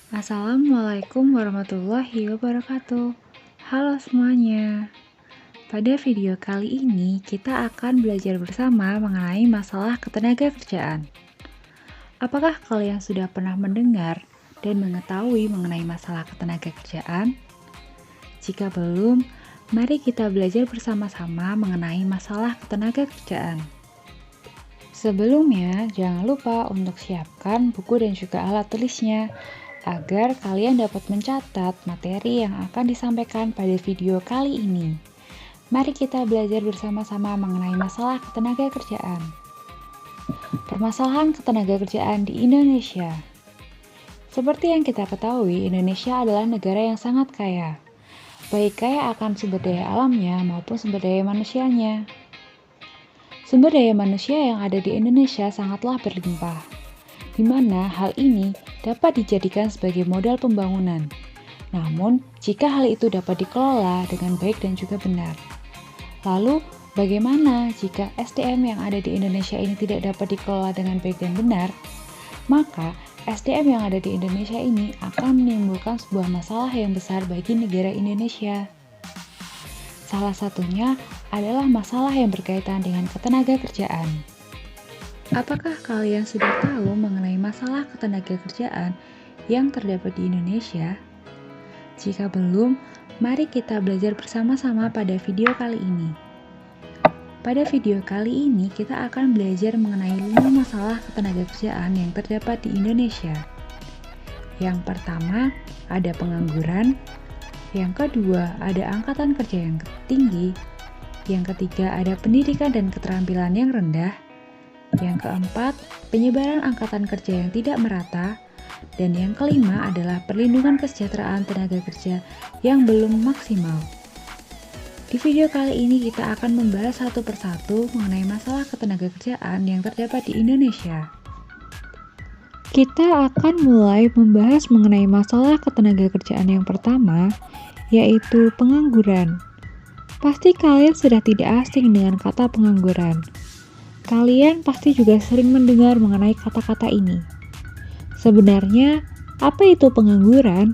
Assalamualaikum warahmatullahi wabarakatuh. Halo semuanya. Pada video kali ini kita akan belajar bersama mengenai masalah ketenagakerjaan. Apakah kalian sudah pernah mendengar dan mengetahui mengenai masalah ketenagakerjaan? Jika belum, mari kita belajar bersama-sama mengenai masalah ketenagakerjaan. Sebelumnya, jangan lupa untuk siapkan buku dan juga alat tulisnya agar kalian dapat mencatat materi yang akan disampaikan pada video kali ini. Mari kita belajar bersama-sama mengenai masalah ketenagakerjaan. Permasalahan ketenagakerjaan di Indonesia. Seperti yang kita ketahui, Indonesia adalah negara yang sangat kaya, baik kaya akan sumber daya alamnya maupun sumber daya manusianya. Sumber daya manusia yang ada di Indonesia sangatlah berlimpah, di mana hal ini dapat dijadikan sebagai modal pembangunan. Namun, jika hal itu dapat dikelola dengan baik dan juga benar. Lalu, bagaimana jika SDM yang ada di Indonesia ini tidak dapat dikelola dengan baik dan benar? Maka, SDM yang ada di Indonesia ini akan menimbulkan sebuah masalah yang besar bagi negara Indonesia. Salah satunya adalah masalah yang berkaitan dengan ketenagakerjaan. Apakah kalian sudah tahu mengenai masalah ketenagakerjaan yang terdapat di Indonesia? Jika belum, mari kita belajar bersama-sama pada video kali ini. Pada video kali ini, kita akan belajar mengenai 5 masalah ketenagakerjaan yang terdapat di Indonesia. Yang pertama, ada pengangguran. Yang kedua, ada angkatan kerja yang tinggi. Yang ketiga, ada pendidikan dan keterampilan yang rendah. Yang keempat, penyebaran angkatan kerja yang tidak merata. Dan yang kelima adalah perlindungan kesejahteraan tenaga kerja yang belum maksimal. Di video kali ini kita akan membahas satu persatu mengenai masalah ketenagakerjaan yang terdapat di Indonesia. Kita akan mulai membahas mengenai masalah ketenagakerjaan yang pertama, yaitu pengangguran. Pasti kalian sudah tidak asing dengan kata pengangguran. Kalian pasti juga sering mendengar mengenai kata-kata ini. Sebenarnya, apa itu pengangguran?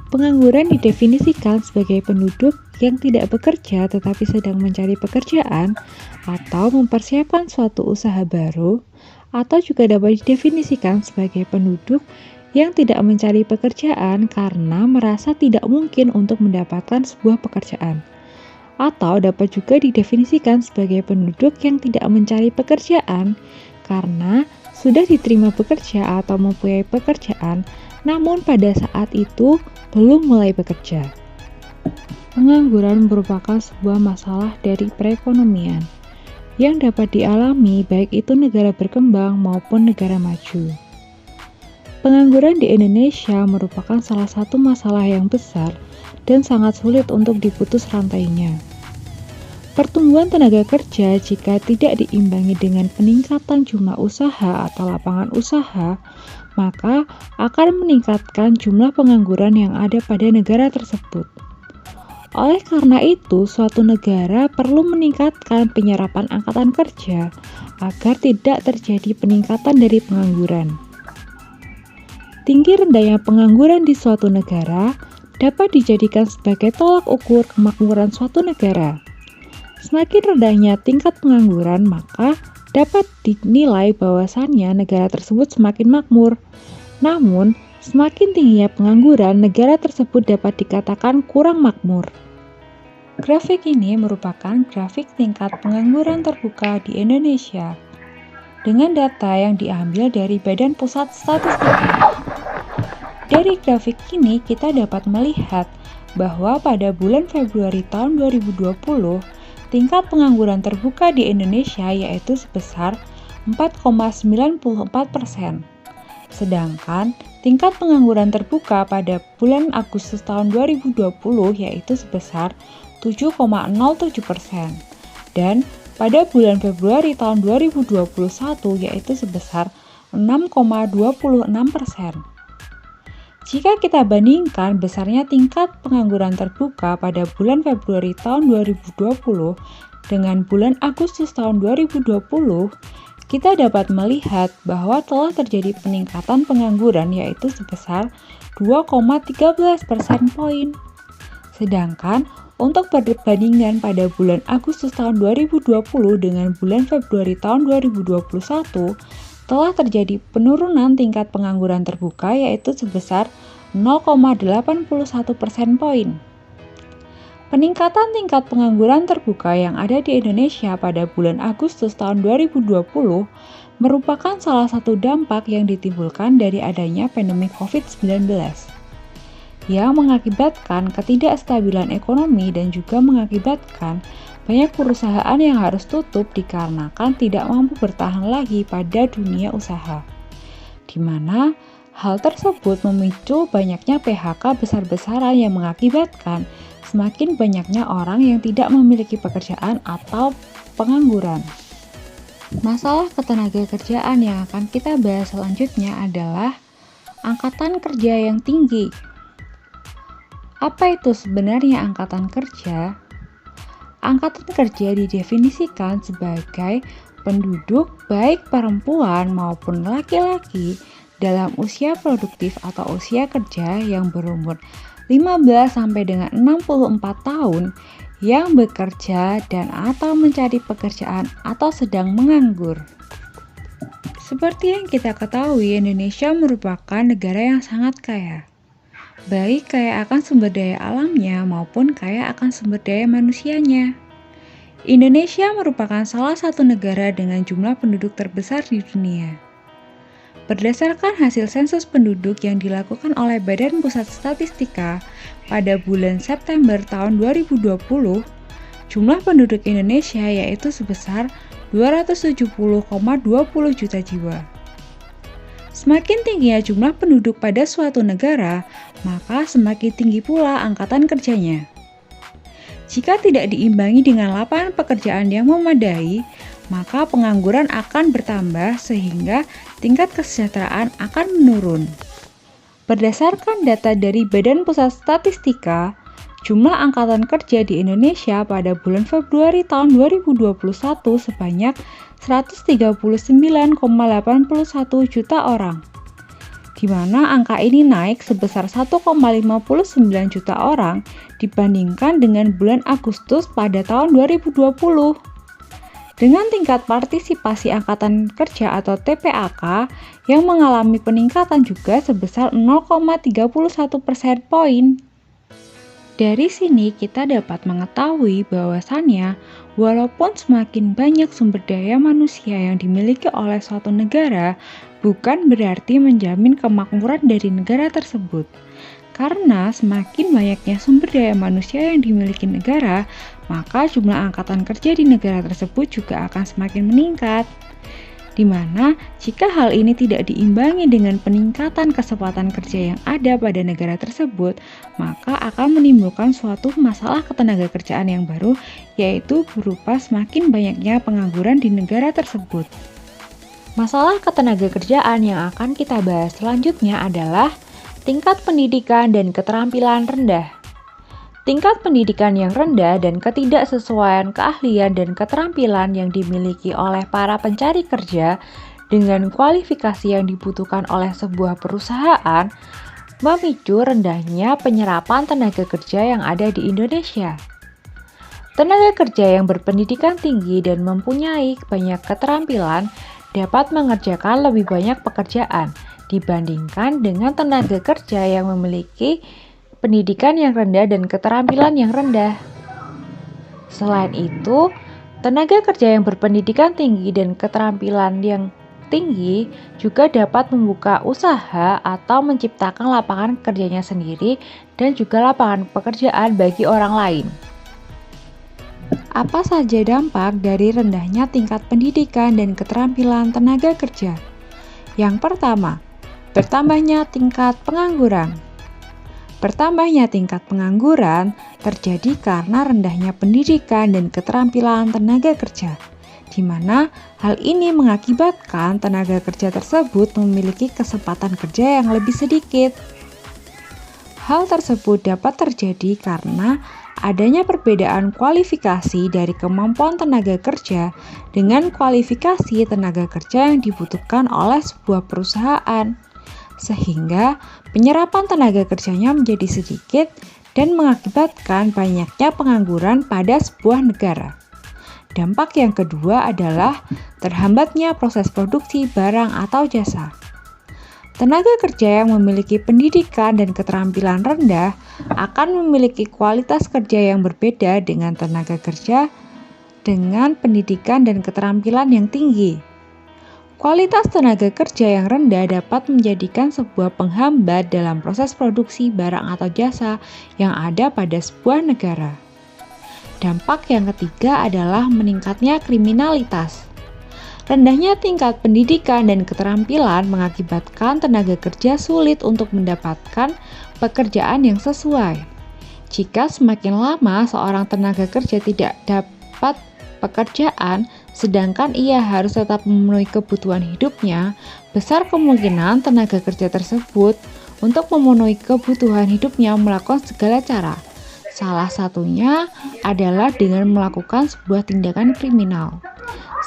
Pengangguran didefinisikan sebagai penduduk yang tidak bekerja tetapi sedang mencari pekerjaan atau mempersiapkan suatu usaha baru, atau juga dapat didefinisikan sebagai penduduk yang tidak mencari pekerjaan karena merasa tidak mungkin untuk mendapatkan sebuah pekerjaan. Atau dapat juga didefinisikan sebagai penduduk yang tidak mencari pekerjaan karena sudah diterima bekerja atau mempunyai pekerjaan, namun pada saat itu belum mulai bekerja. Pengangguran merupakan sebuah masalah dari perekonomian yang dapat dialami baik itu negara berkembang maupun negara maju. Pengangguran di Indonesia merupakan salah satu masalah yang besar dan sangat sulit untuk diputus rantainya. Pertumbuhan tenaga kerja jika tidak diimbangi dengan peningkatan jumlah usaha atau lapangan usaha, maka akan meningkatkan jumlah pengangguran yang ada pada negara tersebut. Oleh karena itu, suatu negara perlu meningkatkan penyerapan angkatan kerja agar tidak terjadi peningkatan dari pengangguran. Tinggi rendahnya pengangguran di suatu negara dapat dijadikan sebagai tolak ukur kemakmuran suatu negara. Semakin rendahnya tingkat pengangguran, maka dapat dinilai bahwasannya negara tersebut semakin makmur. Namun, semakin tingginya pengangguran, negara tersebut dapat dikatakan kurang makmur. Grafik ini merupakan grafik tingkat pengangguran terbuka di Indonesia dengan data yang diambil dari Badan Pusat Statistik. Dari grafik ini kita dapat melihat bahwa pada bulan Februari tahun 2020, tingkat pengangguran terbuka di Indonesia yaitu sebesar 4,94%. Sedangkan tingkat pengangguran terbuka pada bulan Agustus tahun 2020 yaitu sebesar 7,07%. Dan pada bulan Februari tahun 2021 yaitu sebesar 6,26%. Jika kita bandingkan besarnya tingkat pengangguran terbuka pada bulan Februari tahun 2020 dengan bulan Agustus tahun 2020, kita dapat melihat bahwa telah terjadi peningkatan pengangguran yaitu sebesar 2,13 persen poin. Sedangkan untuk perbandingan pada bulan Agustus tahun 2020 dengan bulan Februari tahun 2021 telah terjadi penurunan tingkat pengangguran terbuka yaitu sebesar 0,81 persen poin. Peningkatan tingkat pengangguran terbuka yang ada di Indonesia pada bulan Agustus tahun 2020 merupakan salah satu dampak yang ditimbulkan dari adanya pandemi COVID-19 yang mengakibatkan ketidakstabilan ekonomi dan juga mengakibatkan banyak perusahaan yang harus tutup dikarenakan tidak mampu bertahan lagi pada dunia usaha, di mana hal tersebut memicu banyaknya PHK besar-besaran yang mengakibatkan semakin banyaknya orang yang tidak memiliki pekerjaan atau pengangguran. Masalah ketenagakerjaan yang akan kita bahas selanjutnya adalah angkatan kerja yang tinggi. Apa itu sebenarnya angkatan kerja? Angkatan kerja didefinisikan sebagai penduduk baik perempuan maupun laki-laki dalam usia produktif atau usia kerja yang berumur 15 sampai dengan 64 tahun yang bekerja dan atau mencari pekerjaan atau sedang menganggur. Seperti yang kita ketahui, Indonesia merupakan negara yang sangat kaya. Baik kaya akan sumber daya alamnya maupun kaya akan sumber daya manusianya. Indonesia merupakan salah satu negara dengan jumlah penduduk terbesar di dunia. Berdasarkan hasil sensus penduduk yang dilakukan oleh Badan Pusat Statistika pada bulan September tahun 2020, jumlah penduduk Indonesia yaitu sebesar 270,20 juta jiwa. Semakin tingginya jumlah penduduk pada suatu negara, maka semakin tinggi pula angkatan kerjanya. Jika tidak diimbangi dengan lapangan pekerjaan yang memadai, maka pengangguran akan bertambah sehingga tingkat kesejahteraan akan menurun. Berdasarkan data dari Badan Pusat Statistika, jumlah angkatan kerja di Indonesia pada bulan Februari tahun 2021 sebanyak 139,81 juta orang, di mana angka ini naik sebesar 1,59 juta orang dibandingkan dengan bulan Agustus pada tahun 2020. Dengan tingkat partisipasi angkatan kerja atau TPAK yang mengalami peningkatan juga sebesar 0,31 persen poin. Dari sini kita dapat mengetahui bahwasannya walaupun semakin banyak sumber daya manusia yang dimiliki oleh suatu negara, bukan berarti menjamin kemakmuran dari negara tersebut. Karena semakin banyaknya sumber daya manusia yang dimiliki negara, maka jumlah angkatan kerja di negara tersebut juga akan semakin meningkat. Di mana jika hal ini tidak diimbangi dengan peningkatan kesempatan kerja yang ada pada negara tersebut, maka akan menimbulkan suatu masalah ketenagakerjaan yang baru, yaitu berupa semakin banyaknya pengangguran di negara tersebut. Masalah ketenagakerjaan yang akan kita bahas selanjutnya adalah tingkat pendidikan dan keterampilan rendah. Tingkat pendidikan yang rendah dan ketidaksesuaian keahlian dan keterampilan yang dimiliki oleh para pencari kerja dengan kualifikasi yang dibutuhkan oleh sebuah perusahaan memicu rendahnya penyerapan tenaga kerja yang ada di Indonesia. Tenaga kerja yang berpendidikan tinggi dan mempunyai banyak keterampilan dapat mengerjakan lebih banyak pekerjaan dibandingkan dengan tenaga kerja yang memiliki pendidikan yang rendah dan keterampilan yang rendah. Selain itu, tenaga kerja yang berpendidikan tinggi dan keterampilan yang tinggi juga dapat membuka usaha atau menciptakan lapangan kerjanya sendiri dan juga lapangan pekerjaan bagi orang lain. Apa saja dampak dari rendahnya tingkat pendidikan dan keterampilan tenaga kerja? Yang pertama, bertambahnya tingkat pengangguran. Bertambahnya tingkat pengangguran terjadi karena rendahnya pendidikan dan keterampilan tenaga kerja, di mana hal ini mengakibatkan tenaga kerja tersebut memiliki kesempatan kerja yang lebih sedikit. Hal tersebut dapat terjadi karena adanya perbedaan kualifikasi dari kemampuan tenaga kerja dengan kualifikasi tenaga kerja yang dibutuhkan oleh sebuah perusahaan, sehingga penyerapan tenaga kerjanya menjadi sedikit dan mengakibatkan banyaknya pengangguran pada sebuah negara. Dampak yang kedua adalah terhambatnya proses produksi barang atau jasa. Tenaga kerja yang memiliki pendidikan dan keterampilan rendah akan memiliki kualitas kerja yang berbeda dengan tenaga kerja dengan pendidikan dan keterampilan yang tinggi. Kualitas tenaga kerja yang rendah dapat menjadikan sebuah penghambat dalam proses produksi barang atau jasa yang ada pada sebuah negara. Dampak yang ketiga adalah meningkatnya kriminalitas. Rendahnya tingkat pendidikan dan keterampilan mengakibatkan tenaga kerja sulit untuk mendapatkan pekerjaan yang sesuai. Jika semakin lama seorang tenaga kerja tidak dapat pekerjaan, sedangkan ia harus tetap memenuhi kebutuhan hidupnya, besar kemungkinan tenaga kerja tersebut untuk memenuhi kebutuhan hidupnya melakukan segala cara. Salah satunya adalah dengan melakukan sebuah tindakan kriminal.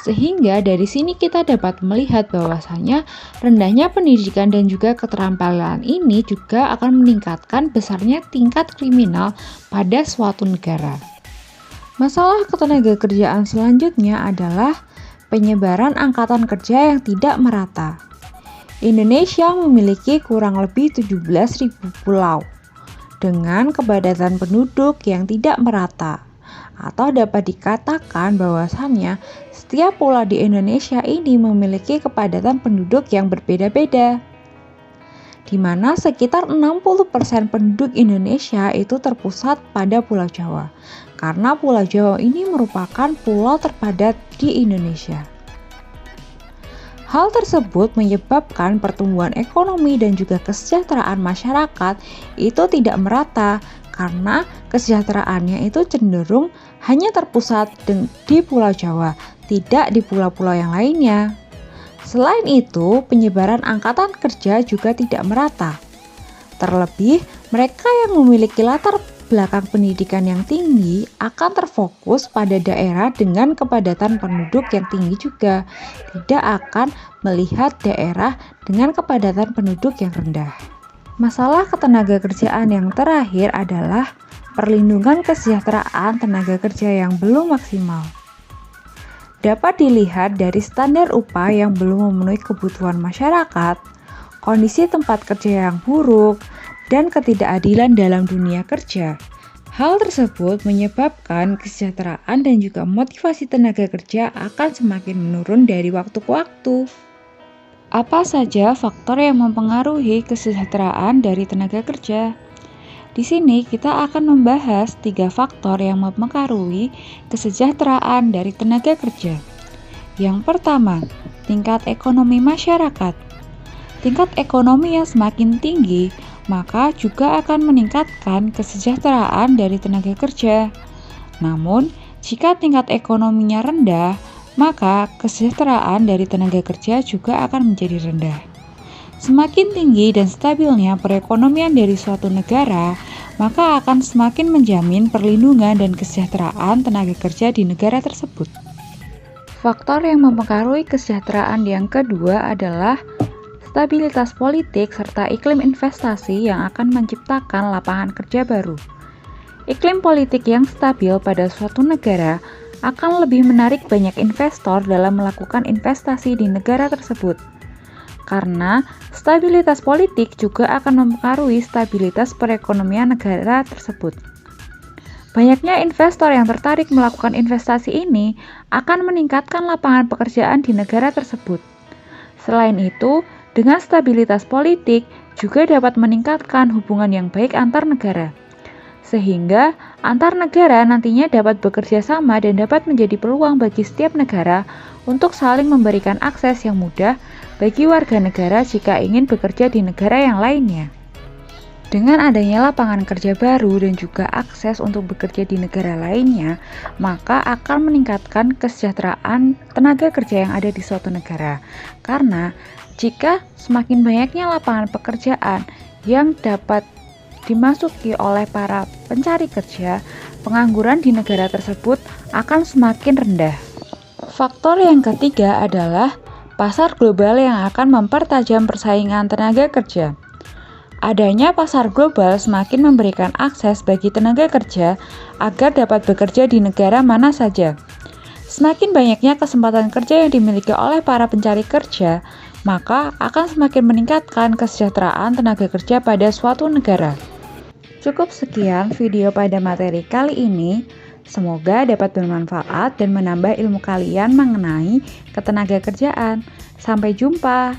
Sehingga dari sini kita dapat melihat bahwasanya rendahnya pendidikan dan juga keterampilan ini juga akan meningkatkan besarnya tingkat kriminal pada suatu negara. Masalah ketenaga kerjaan selanjutnya adalah penyebaran angkatan kerja yang tidak merata. Indonesia memiliki kurang lebih 17.000 pulau dengan kepadatan penduduk yang tidak merata. Atau dapat dikatakan bahwasannya setiap pulau di Indonesia ini memiliki kepadatan penduduk yang berbeda-beda, di mana sekitar 60% penduduk Indonesia itu terpusat pada Pulau Jawa, karena Pulau Jawa ini merupakan pulau terpadat di Indonesia. Hal tersebut menyebabkan pertumbuhan ekonomi dan juga kesejahteraan masyarakat itu tidak merata, karena kesejahteraannya itu cenderung hanya terpusat di Pulau Jawa, tidak di pulau-pulau yang lainnya. Selain itu, penyebaran angkatan kerja juga tidak merata. Terlebih, mereka yang memiliki latar belakang pendidikan yang tinggi akan terfokus pada daerah dengan kepadatan penduduk yang tinggi juga, tidak akan melihat daerah dengan kepadatan penduduk yang rendah. Masalah ketenaga kerjaan yang terakhir adalah perlindungan kesejahteraan tenaga kerja yang belum maksimal. Dapat dilihat dari standar upah yang belum memenuhi kebutuhan masyarakat, kondisi tempat kerja yang buruk, dan ketidakadilan dalam dunia kerja. Hal tersebut menyebabkan kesejahteraan dan juga motivasi tenaga kerja akan semakin menurun dari waktu ke waktu. Apa saja faktor yang mempengaruhi kesejahteraan dari tenaga kerja? Di sini kita akan membahas 3 faktor yang mempengaruhi kesejahteraan dari tenaga kerja. Yang pertama, tingkat ekonomi masyarakat. Tingkat ekonomi yang semakin tinggi, maka juga akan meningkatkan kesejahteraan dari tenaga kerja. Namun, jika tingkat ekonominya rendah, maka kesejahteraan dari tenaga kerja juga akan menjadi rendah. Semakin tinggi dan stabilnya perekonomian dari suatu negara, maka akan semakin menjamin perlindungan dan kesejahteraan tenaga kerja di negara tersebut. Faktor yang mempengaruhi kesejahteraan yang kedua adalah stabilitas politik serta iklim investasi yang akan menciptakan lapangan kerja baru. Iklim politik yang stabil pada suatu negara akan lebih menarik banyak investor dalam melakukan investasi di negara tersebut. Karena stabilitas politik juga akan mempengaruhi stabilitas perekonomian negara tersebut. Banyaknya investor yang tertarik melakukan investasi ini akan meningkatkan lapangan pekerjaan di negara tersebut. Selain itu, dengan stabilitas politik juga dapat meningkatkan hubungan yang baik antar negara. Sehingga antar negara nantinya dapat bekerja sama dan dapat menjadi peluang bagi setiap negara untuk saling memberikan akses yang mudah bagi warga negara jika ingin bekerja di negara yang lainnya. Dengan adanya lapangan kerja baru dan juga akses untuk bekerja di negara lainnya, maka akan meningkatkan kesejahteraan tenaga kerja yang ada di suatu negara. Karena jika semakin banyaknya lapangan pekerjaan yang dapat dimasuki oleh para pencari kerja, pengangguran di negara tersebut akan semakin rendah. Faktor yang ketiga adalah pasar global yang akan mempertajam persaingan tenaga kerja. Adanya pasar global semakin memberikan akses bagi tenaga kerja agar dapat bekerja di negara mana saja. Semakin banyaknya kesempatan kerja yang dimiliki oleh para pencari kerja, maka akan semakin meningkatkan kesejahteraan tenaga kerja pada suatu negara. Cukup sekian video pada materi kali ini. Semoga dapat bermanfaat dan menambah ilmu kalian mengenai ketenaga kerjaan. Sampai jumpa.